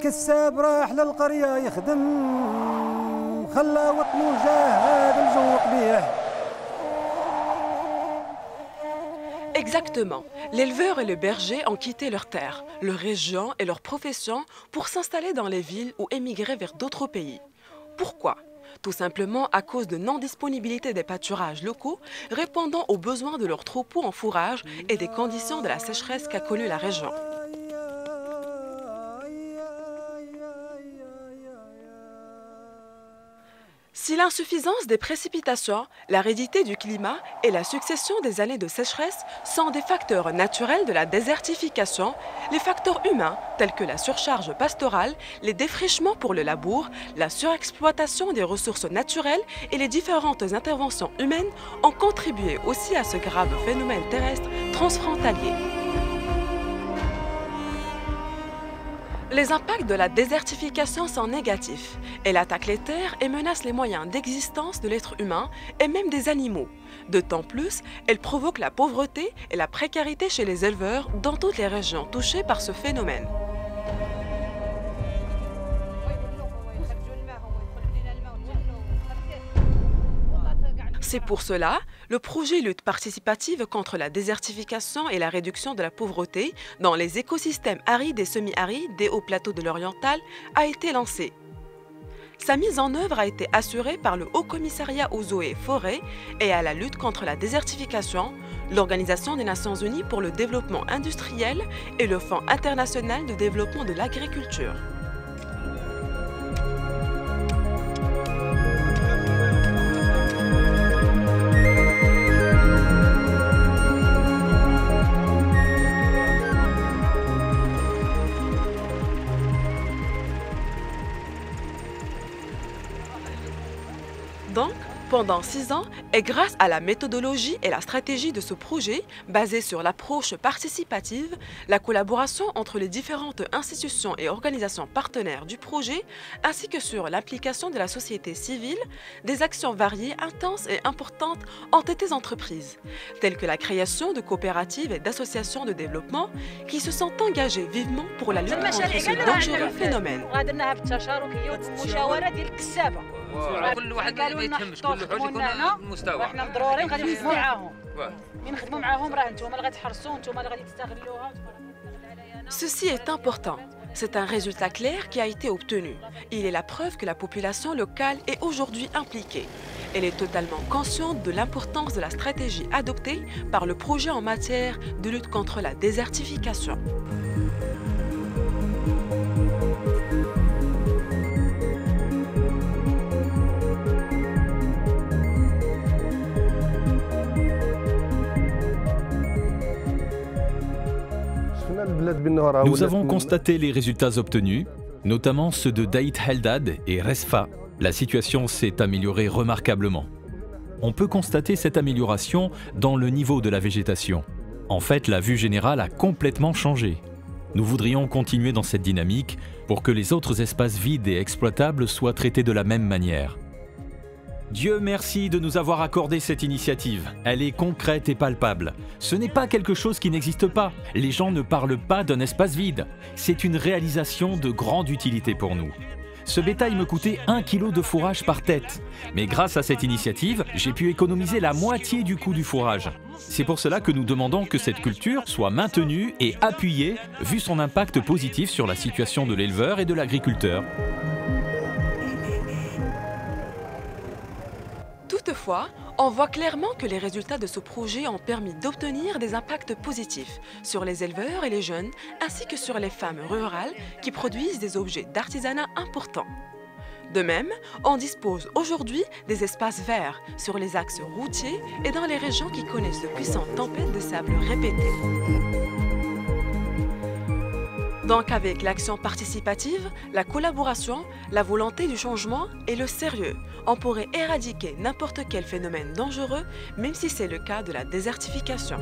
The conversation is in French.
الكساب راح للقرية يخدم خلى وطنه جاه هذا الجو قبيح. Exactement. L'éleveur et le berger ont quitté leurs terres, leur région et leur profession pour s'installer dans les villes ou émigrer vers d'autres pays. Pourquoi? Tout simplement à cause de non-disponibilité des pâturages locaux répondant aux besoins de leurs troupeaux en fourrage et des conditions de la sécheresse qu'a connue la région. Si l'insuffisance des précipitations, l'aridité du climat et la succession des années de sécheresse sont des facteurs naturels de la désertification, les facteurs humains tels que la surcharge pastorale, les défrichements pour le labour, la surexploitation des ressources naturelles et les différentes interventions humaines ont contribué aussi à ce grave phénomène terrestre transfrontalier. Les impacts de la désertification sont négatifs. Elle attaque les terres et menace les moyens d'existence de l'être humain et même des animaux. D'autant plus, elle provoque la pauvreté et la précarité chez les éleveurs dans toutes les régions touchées par ce phénomène. C'est pour cela, le projet Lutte participative contre la désertification et la réduction de la pauvreté dans les écosystèmes arides et semi-arides des hauts plateaux de l'Oriental a été lancé. Sa mise en œuvre a été assurée par le Haut Commissariat aux eaux et forêts et à la lutte contre la désertification, l'Organisation des Nations Unies pour le développement industriel et le Fonds international de développement de l'agriculture. Donc, pendant 6 ans, et grâce à la méthodologie et la stratégie de ce projet, basée sur l'approche participative, la collaboration entre les différentes institutions et organisations partenaires du projet, ainsi que sur l'implication de la société civile, des actions variées, intenses et importantes ont été entreprises, telles que la création de coopératives et d'associations de développement qui se sont engagées vivement pour la lutte contre ce dangereux phénomène. Ceci est important. C'est un résultat clair qui a été obtenu. Il est la preuve que la population locale est aujourd'hui impliquée. Elle est totalement consciente de l'importance de la stratégie adoptée par le projet en matière de lutte contre la désertification. Nous avons constaté les résultats obtenus, notamment ceux de Daït Heldad et Resfa. La situation s'est améliorée remarquablement. On peut constater cette amélioration dans le niveau de la végétation. En fait, la vue générale a complètement changé. Nous voudrions continuer dans cette dynamique pour que les autres espaces vides et exploitables soient traités de la même manière. Dieu merci de nous avoir accordé cette initiative. Elle est concrète et palpable. Ce n'est pas quelque chose qui n'existe pas. Les gens ne parlent pas d'un espace vide. C'est une réalisation de grande utilité pour nous. Ce bétail me coûtait 1 kg de fourrage par tête. Mais grâce à cette initiative, j'ai pu économiser la moitié du coût du fourrage. C'est pour cela que nous demandons que cette culture soit maintenue et appuyée, vu son impact positif sur la situation de l'éleveur et de l'agriculteur. Toutefois, on voit clairement que les résultats de ce projet ont permis d'obtenir des impacts positifs sur les éleveurs et les jeunes, ainsi que sur les femmes rurales qui produisent des objets d'artisanat importants. De même, on dispose aujourd'hui des espaces verts sur les axes routiers et dans les régions qui connaissent de puissantes tempêtes de sable répétées. Donc avec l'action participative, la collaboration, la volonté du changement et le sérieux, on pourrait éradiquer n'importe quel phénomène dangereux, même si c'est le cas de la désertification.